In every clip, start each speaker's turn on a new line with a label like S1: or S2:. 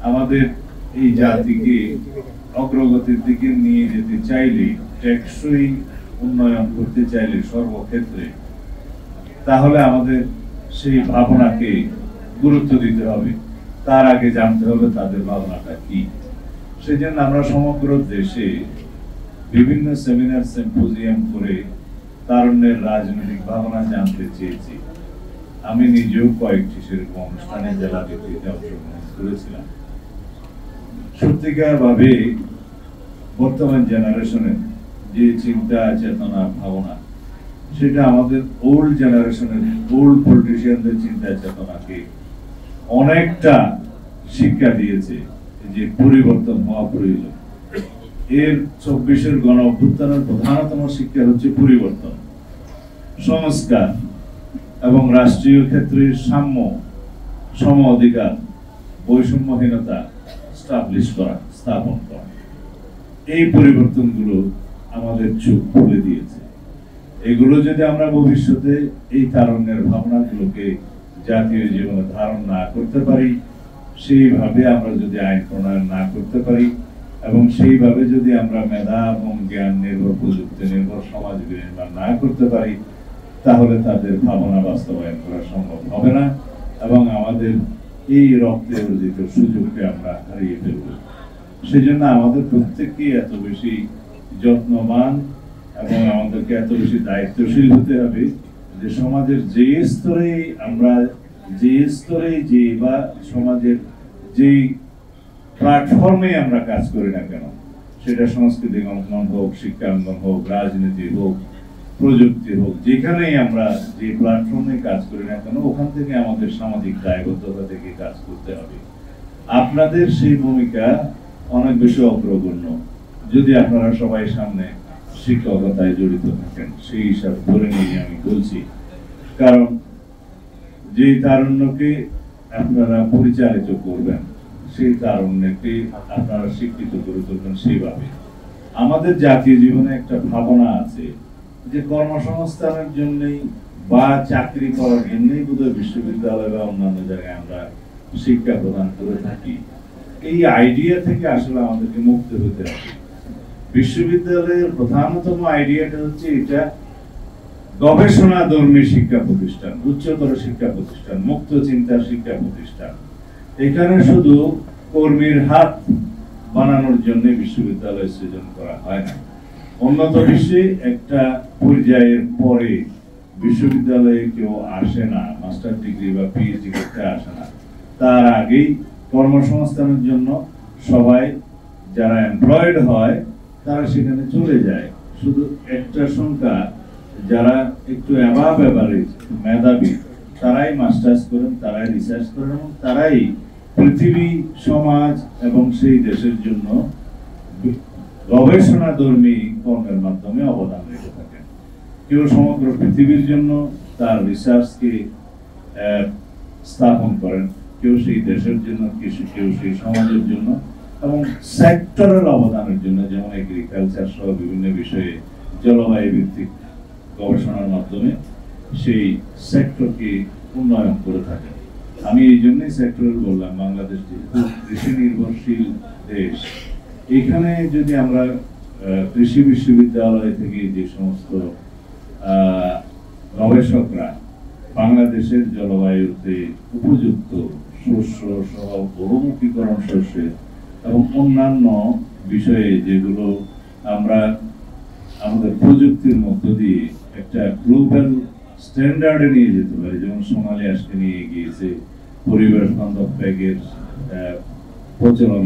S1: আমাদের এই জাতিকে অগ্রগতির দিকে নিয়ে যেতে চাইলে, টেকসই উন্নয়ন করতে চাইলে সর্বক্ষেত্রে, তাহলে আমাদের সেই ভাবনাকে গুরুত্ব দিতে হবে। তার আগে জানতে হবে তাদের ভাবনাটা কি। সেই জন্য আমরা সমগ্র দেশে বিভিন্ন সেমিনার সিম্পোজিয়াম করে তারুণ্যের রাজনৈতিক ভাবনা জানতে চেয়েছি। আমি নিজেও কয়েকটি সেরকম অনুষ্ঠানে জেলা ভিত্তিতে অংশগ্রহণ করেছিলাম। সত্যিকার ভাবে বর্তমান জেনারেশনের যে চিন্তা চেতনা ভাবনা, সেটা আমাদের ওল্ড জেনারেশনের ওল্ড পলিটিশিয়ানদের চিন্তা চেতনাকে অনেকটা শিক্ষা দিয়েছে যে পরিবর্তন হওয়া প্রয়োজন। এর ২৪-এর গণ অভ্যুত্থানের প্রধানতম শিক্ষা হচ্ছে পরিবর্তন, সংস্কার এবং রাষ্ট্রীয় ক্ষেত্রে সাম্য, সম অধিকার, বৈষম্যহীনতা স্থাপন করা। এই পরিবর্তনগুলো আমাদের চোখ খুলে দিয়েছে। এগুলো যদি আমরা ভবিষ্যতে এই তারুণ্যের ভাবনাগুলোকে জাতীয় জীবনে ধারণ না করতে পারি, সেইভাবে আমরা যদি আইন প্রণয়ন না করতে পারি, এবং সেইভাবে যদি আমরা মেধা এবং জ্ঞান নির্ভর, প্রযুক্তি নির্ভর সমাজ বিনির্মাণ না করতে পারি, তাহলে তাদের ভাবনা বাস্তবায়ন করা সম্ভব হবে না, এবং আমাদের এই রক্তে অর্জিত সুযোগকে আমরা হারিয়ে ফেলব। সেজন্য আমাদের প্রত্যেককে এত বেশি যত্নবান এবং আমাদেরকে এত বেশি দায়িত্বশীল হতে হবে যে সমাজের যে স্তরে আমরা যে বা সমাজের যেই প্ল্যাটফর্মে আমরা কাজ করি না কেন, সেটা সাংস্কৃতিক অঙ্গন হোক, শিক্ষা অঙ্গন হোক, রাজনীতি হোক, প্রযুক্তি হোক, যেখানেই আমরা যে প্ল্যাটফর্মে কাজ করি না কেন, ওখান থেকে আমাদের সামাজিক দায়বদ্ধতা থেকে কাজ করতে হবে। আপনাদের সেই ভূমিকা অনেক বেশি অগ্রগণ্য যদি আপনারা সবাই সামনে শিক্ষকতায় জড়িত থাকেন, সেই হিসাব ধরে নিয়ে আমি বলছি। কারণ যে তারুণ্যকে আপনারা পরিচালিত করবেন, সেই তারুণ্যকে আপনারা শিক্ষিত করে তুলবেন সেইভাবে। আমাদের জাতীয় জীবনে একটা ভাবনা আছে যে কর্মসংস্থানের জন্যই বা চাকরি করার জন্যই বোধহয় বিশ্ববিদ্যালয় বা অন্যান্য জায়গায় আমরা শিক্ষা প্রদান করে থাকি। এই আইডিয়া থেকে আসলে আমাদেরকে মুক্ত হতে হবে। বিশ্ববিদ্যালয়ের প্রধানতম আইডিয়াটা হচ্ছে এটা গবেষণাধর্মী শিক্ষা প্রতিষ্ঠান, উচ্চতর শিক্ষা প্রতিষ্ঠান, মুক্ত চিন্তার শিক্ষা প্রতিষ্ঠান। এখানে শুধু কর্মীর হাত বানানোর জন্য বিশ্ববিদ্যালয় সৃজন করা হয় না। উন্নত বিশ্বে একটা পর্যায়ের পরে বিশ্ববিদ্যালয়ে কেউ আসে না, মাস্টার ডিগ্রি বা পিএইচডি করতে আসে না। তার আগেই কর্মসংস্থানের জন্য সবাই যারা এমপ্লয়েড হয় তারা সেখানে চলে যায়। শুধু একটা সংখ্যা যারা একটু অ্যাবাভ এভারেজ মেধাবী, তারাই মাস্টার্স করেন, তারাই রিসার্চ করেন, এবং তারাই পৃথিবী, সমাজ এবং সেই দেশের জন্য গবেষণাধর্মী কর্মের মাধ্যমে অবদান রেখে থাকেন। কেউ সমগ্র পৃথিবীর জন্য তার রিসার্চকে স্থাপন করেন, কেউ সেই দেশের জন্য, কেউ সেই সমাজের জন্য, এবং সেক্টরের অবদানের জন্য, যেমন এগ্রিকালচার সহ বিভিন্ন বিষয়ে জলবায়ু ভিত্তিক গবেষণার মাধ্যমে সেই সেক্টরকে উন্নয়ন করে থাকেন। আমি এই জন্যই সেক্টর বললাম, বাংলাদেশ যেহেতু কৃষি নির্ভরশীল দেশ, এখানে যদি আমরা কৃষি বিশ্ববিদ্যালয় থেকে যে সমস্ত গবেষকরা বাংলাদেশের জলবায়ুতে উপযুক্ত শস্য সহ বহুমুখীকরণ শস্যের এবং অন্যান্য বিষয়ে যেগুলো আমরা আমাদের প্রযুক্তির মধ্য দিয়ে একটা গ্লোবাল স্ট্যান্ডার্ডে নিয়ে যেতে পারি, যেমন সোনালী আজকে নিয়ে গিয়েছে পরিবেশ বান্ধব ব্যাগের প্রচলন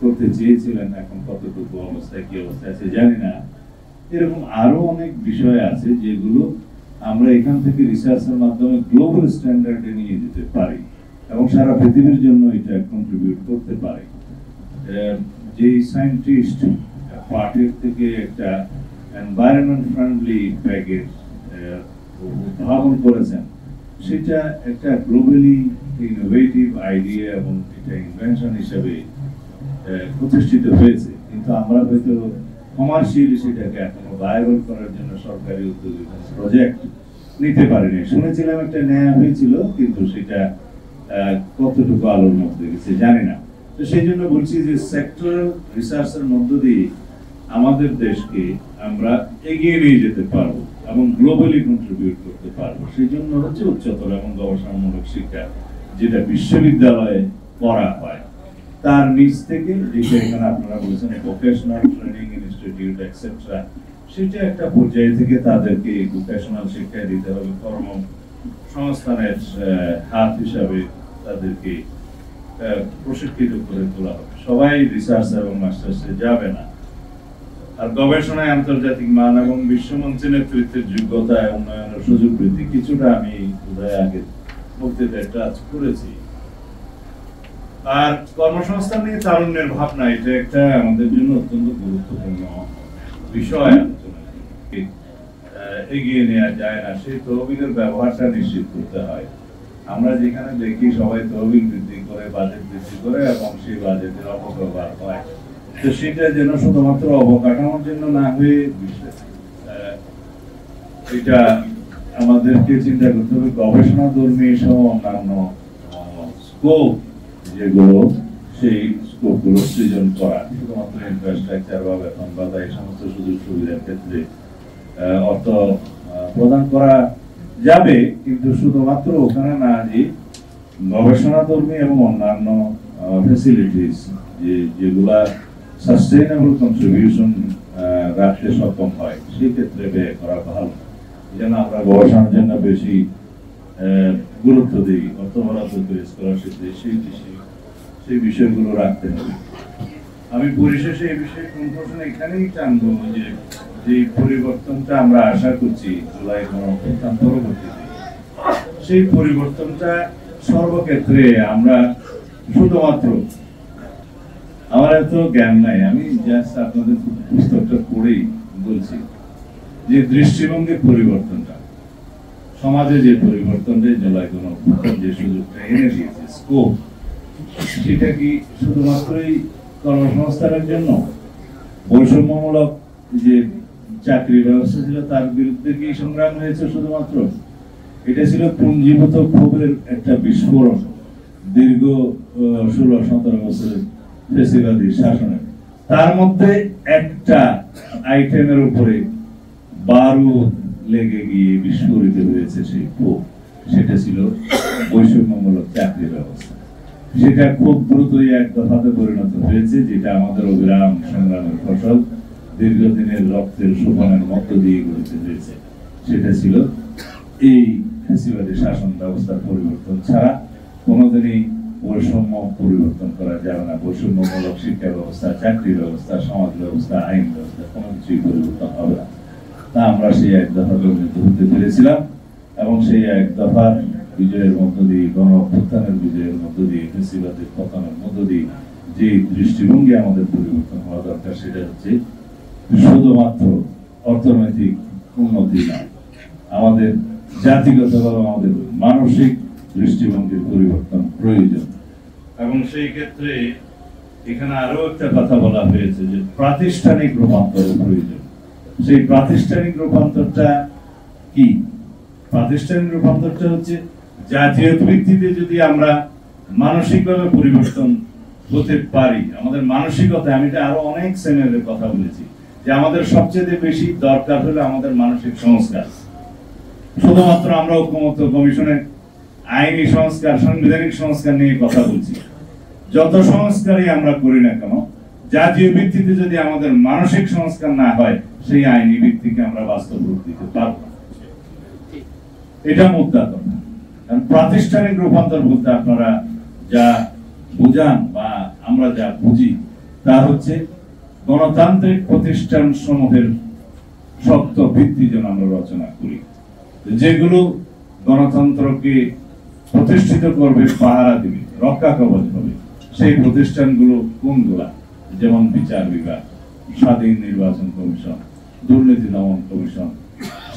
S1: করতে চেয়েছিলেন, এখন কতটুকু অবস্থায় কি অবস্থায় আছে জানি না। এরকম আরো অনেক বিষয় আছে যেগুলো আমরা এখান থেকে রিসার্চের মাধ্যমে গ্লোবাল স্ট্যান্ডার্ডে নিয়ে যেতে পারি এবং সারা পৃথিবীর জন্য এটা কন্ট্রিবিউট করতে পারি। যে সায়েন্টিস্ট পার্টির থেকে একটা এনভায়রনমেন্ট ফ্রেন্ডলি ব্যাগের উদ্ভাবন করেছেন, সেটা একটা গ্লোবালি ইনোভেটিভ আইডিয়া এবং এটা ইনভেনশন হিসেবে প্রতিষ্ঠিত হয়েছে। কিন্তু আমরা হয়তো কমার্শিয়ালি সেটাকে এখনো ভায়াবল করার জন্য সরকারি উদ্যোগে প্রজেক্ট নিতে পারিনি। শুনেছিলাম একটা নেওয়া হয়েছিল, কিন্তু সেটা কতটুকু আলোর মধ্যে গেছে জানি না। তো সেই জন্য বলছি যে সেক্টরাল রিসার্চের মধ্য দিয়ে আমাদের দেশকে আমরা এগিয়ে নিয়ে যেতে পারবো এবং গ্লোবালি কন্ট্রিবিউট করতে পারবো। সেই জন্য হচ্ছে উচ্চতর এবং গবেষণামূলক শিক্ষা, যেটা বিশ্ববিদ্যালয়ে করা হয়, তার নিচ থেকে যেটা এখানে আপনারা বলেছেন ভোকেশনাল ট্রেনিং ইনস্টিটিউট এক্সেট্রা, সেটা একটা পর্যায়ে থেকে তাদেরকে ভোকেশনাল শিক্ষা দিতে হবে, কর্মসংস্থানের হাত হিসাবে তাদেরকে প্রশিক্ষিত করে তোলা হবে। সবাই রিসার্চ এবং মাস্টার্সে যাবে না। আর গবেষণায় আন্তর্জাতিক মান এবং বিশ্বমঞ্চে নেতৃত্বের যোগ্যতা উন্নয়নের সুযোগ বৃদ্ধি, কিছুটা আমি বোধহয় আগে বক্তৃতায় টাচ করেছি। আর কর্মসংস্থান নিয়ে তারুণ্যের ভাবনা, এটা একটা আমাদের জন্য অত্যন্ত গুরুত্বপূর্ণ বিষয়। এগিয়ে নেওয়া যায় না, সেই তহবিলের ব্যবহারটা নিশ্চিত করতে হয়। আমরা যেখানে দেখি সবাই তহবিল বৃদ্ধি করে, বাজেট বৃদ্ধি করে এবং সেই বাজেটের অপব্যবহার হয়, তো সেটা যেন শুধুমাত্র অবকাঠামোর জন্য না হয়ে এটা আমাদেরকে চিন্তা করতে হবে গবেষণা ধর্মী সহ অন্যান্য স্কোপ যেগুলো, সেই স্কোপগুলো সৃজন করা। শুধুমাত্র ইনফ্রাস্ট্রাকচার বা বেতন ভাতা এই সমস্ত সুযোগ সুবিধার ক্ষেত্রে অর্থ প্রদান করা যাবে, কিন্তু শুধুমাত্র ওখানে না, যে গবেষণা ধর্মী এবং অন্যান্য ফ্যাসিলিটিস যেগুলা সাস্টেইনেবল কন্ট্রিবিউশন রাখতে সক্ষম হয়, সেই ক্ষেত্রে ব্যয় করা ভালো। যেন আমরা গবেষণার জন্য বেশি গুরুত্ব দিই, অর্থ বরাদ্দ করে স্কলারশিপ দিই, সেই বিষয়গুলো রাখতে হবে। আমি পরিশেষে এই বিষয়ে কনক্লুশন এখানেই টানবো যে পরিবর্তনটা আমরা আশা করছি জুলাই গণঅভ্যুত্থান পরবর্তীতে, সেই পরিবর্তনটা সর্বক্ষেত্রে আমরা শুধুমাত্র, আমার এত জ্ঞান নাই, আমি জাস্ট আপনাদের পুস্তকটা পড়েই বলছি যে দৃষ্টিভঙ্গির পরিবর্তনটা, সমাজে যে পরিবর্তনটা জুলাই গণঅভ্যুত্থান যে সুযোগটা এনে দিয়েছে, স্কোপ, সেটা কি শুধুমাত্রই কর্মসংস্থানের জন্য? বৈষম্যমূলক যে চাকরি ব্যবস্থা ছিল তার বিরুদ্ধে কি সংগ্রাম হয়েছে শুধুমাত্র? এটা ছিল পুঞ্জীভূত ক্ষোভের একটা বিস্ফোরণ দীর্ঘ 16-17 বছরের ফ্যাসিবাদী শাসনের। তার মধ্যে একটা আইটেমের উপরে বারুদ লেগে গিয়ে বিস্ফোরিত হয়েছে সেই ক্ষোভ, সেটা ছিল বৈষম্যমূলক চাকরি ব্যবস্থা। সেটা খুব দ্রুতই এক দফাতে পরিণত হয়েছে, যেটা আমাদের অবিরাম সংগ্রামের ফসল, দীর্ঘদিনের রক্তের শোষণের মধ্য দিয়ে গড়িতে হয়েছে। সেটা ছিল এই ফ্যাসিবাদী শাসন ব্যবস্থার পরিবর্তন ছাড়া কোনোদিনই বৈষম্য পরিবর্তন করা যাবে না। বৈষম্যমূলক শিক্ষা ব্যবস্থা, চাকরি ব্যবস্থা, সমাজ ব্যবস্থা, আইন ব্যবস্থা কোনো কিছুই পরিবর্তন হবে না। তা আমরা সেই এক দফা পরিণত হতে পেরেছিলাম এবং সেই এক দফার বিজয়ের মধ্য দিয়ে, গণঅভ্যুত্থানের বিজয়ের মধ্য দিয়ে, ফ্যাসিবাদের পতনের মধ্য দিয়ে যে দৃষ্টিভঙ্গি আমাদের পরিবর্তন হওয়া দরকার, সেটা হচ্ছে শুধুমাত্র অর্থনৈতিক উন্নতি না, আমাদের জাতিগতভাবে আমাদের মানসিক দৃষ্টিভঙ্গির পরিবর্তন প্রয়োজন। এবং সেই ক্ষেত্রে এখানে আরো একটা কথা বলা হয়েছে যে প্রাতিষ্ঠানিক রূপান্তরের প্রয়োজন। সেই প্রাতিষ্ঠানিক রূপান্তরটা কি? প্রাতিষ্ঠানিক রূপান্তরটা হচ্ছে জাতীয় ভিত্তিতে যদি আমরা মানসিকভাবে পরিবর্তন হতে পারি, আমাদের মানসিকতা, আমি এটা আরো অনেক সেমিনারের কথা বলেছি যে আমাদের সবচেয়ে বেশি দরকার হলো আমাদের মানসিক সংস্কার। শুধুমাত্র আমরা ঐক্যমত্য কমিশনের আইনি সংস্কার, সাংবিধানিক সংস্কার নিয়ে কথা বলছি। যত সংস্কারই আমরা করি না কেন, জাতীয় ভিত্তিতে যদি আমাদের মানসিক সংস্কার না হয়, সেই আইনি ভিত্তিকে আমরা বাস্তব রূপ দিতে পারব না। এটা মুদ্রা কথা। কারণ প্রাতিষ্ঠানিক রূপান্তর বলতে আপনারা যা বুঝান বা আমরা যা বুঝি, তা হচ্ছে গণতান্ত্রিক প্রতিষ্ঠান সমূহের শক্ত ভিত্তি যেন আমরা রচনা করি, যেগুলো গণতন্ত্রকে প্রতিষ্ঠিত করবে, পাহারা দিবে, রক্ষা কবচ হবে। সেই প্রতিষ্ঠানগুলো কোনগুলা? যেমন বিচার বিভাগ, স্বাধীন নির্বাচন কমিশন, দুর্নীতি দমন কমিশন,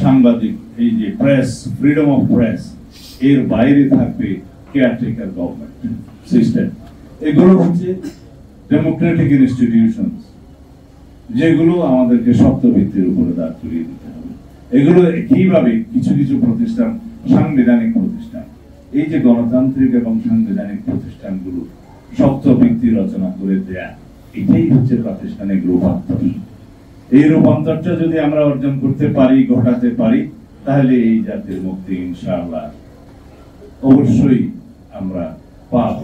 S1: সাংবাদিক, এই যে প্রেস, ফ্রিডম অফ প্রেস, এর বাইরে থাকবে কেয়ারটেকার গভর্নমেন্ট সিস্টেম। এগুলো হচ্ছে ডেমোক্রেটিক ইনস্টিটিউশন, যেগুলো আমাদেরকে শক্ত ভিত্তির উপরে দাঁড় করিয়ে দিতে হবে। এগুলো কিভাবে? কিছু কিছু প্রতিষ্ঠান সাংবিধানিক প্রতিষ্ঠান, এই যে গণতান্ত্রিক এবং সাংবিধানিক প্রতিষ্ঠানগুলো শক্ত ভিত্তি রচনা করে দেয়া, এটাই হচ্ছে প্রাতিষ্ঠানিক রূপান্তর। এই রূপান্তরটা যদি আমরা অর্জন করতে পারি, ঘটাতে পারি, তাহলে এই জাতির মুক্তি ইনশাআল্লাহ অবশ্যই আমরা পাব।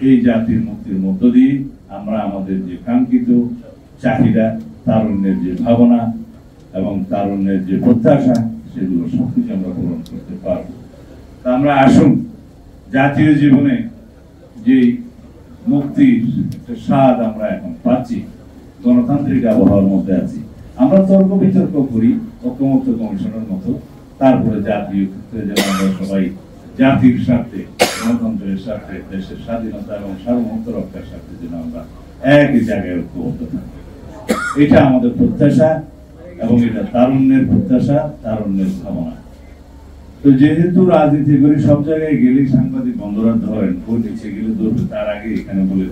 S1: এই জাতির মুক্তির মধ্য দিয়ে আমরা আমাদের যে কাঙ্ক্ষিত চাহিদা, তারুণ্যের যে ভাবনা এবং তারুণ্যের যে প্রত্যাশা, সেগুলো সবকিছু আমরা পূরণ করতে পারব। তা আমরা আসুন, জাতীয় জীবনে যে মুক্তির স্বাদ আমরা এখন পাচ্ছি, গণতান্ত্রিক আবহাওয়ার মধ্যে আছি, আমরা তর্ক বিতর্ক করি ঐক্যমত্য কমিশনের মতো, তারপরে জাতীয় ক্ষেত্রে যেন আমরা সবাই জাতির স্বার্থে, গণতন্ত্রের স্বার্থে, দেশের স্বাধীনতা এবং সার্বভৌমত্ব রক্ষার স্বার্থে যেন আমরা একই জায়গায় ঐক্যবদ্ধ থাকি। এটা আমাদের প্রত্যাশা এবং এটা তারুণ্যের প্রত্যাশা, তারুণ্যের ভাবনা। তো যেহেতু রাজনীতি করি, সব জায়গায় গেলে সাংবাদিক বন্ধুরা ধরেন, ভোট ইচ্ছে গেলে ধরবে, তার আগে এখানে বলে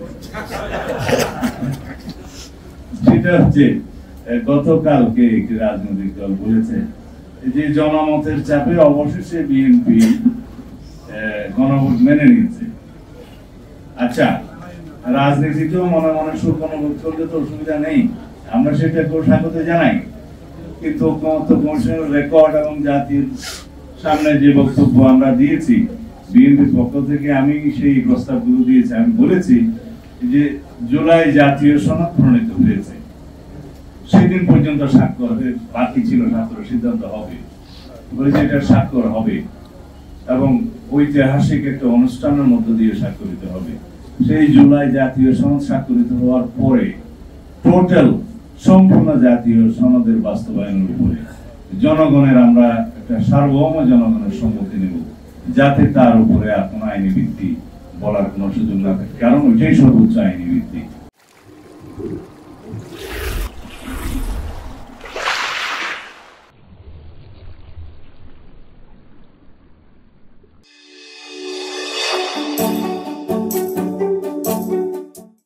S1: সেটা হচ্ছে গতকালকে একটি রাজনৈতিক দল বলেছে যে জনমতের চাপে অবশেষে বিএনপি গণভোট মেনে নিয়েছে। আচ্ছা, রাজনীতিতেও মনে মনে সুগণভোট করলে তো অসুবিধা নেই, আমরা সেটাকেও স্বাগত জানাই। কিন্তু ঐক্যমত্য কমিশনের রেকর্ড এবং জাতির সামনে যে বক্তব্য আমরা দিয়েছি বিএনপির পক্ষ থেকে, আমি সেই প্রস্তাবগুলো দিয়েছি। আমি বলেছি যে জুলাই জাতীয় সনদ প্রণীত হয়েছে, সেদিন পর্যন্ত স্বাক্ষর বাকি ছিল, ছাত্র সিদ্ধান্ত হবে, বলেছে এটা স্বাক্ষর হবে এবং ঐতিহাসিক একটা অনুষ্ঠানের মধ্য দিয়ে স্বাক্ষরিত হবে। সেই জুলাই জাতীয় সনদ স্বাক্ষরিত হওয়ার পরে টোটাল সম্পূর্ণ জাতীয় সনদের বাস্তবায়নের উপরে জনগণের আমরা একটা সার্বভৌম জনগণের সম্মতি নেব, যাতে তার উপরে আর কোনো আইনি ভিত্তি বলার কোনো সুযোগ না থাকে, কারণ ওইটাই সর্বোচ্চ আইনি ভিত্তি।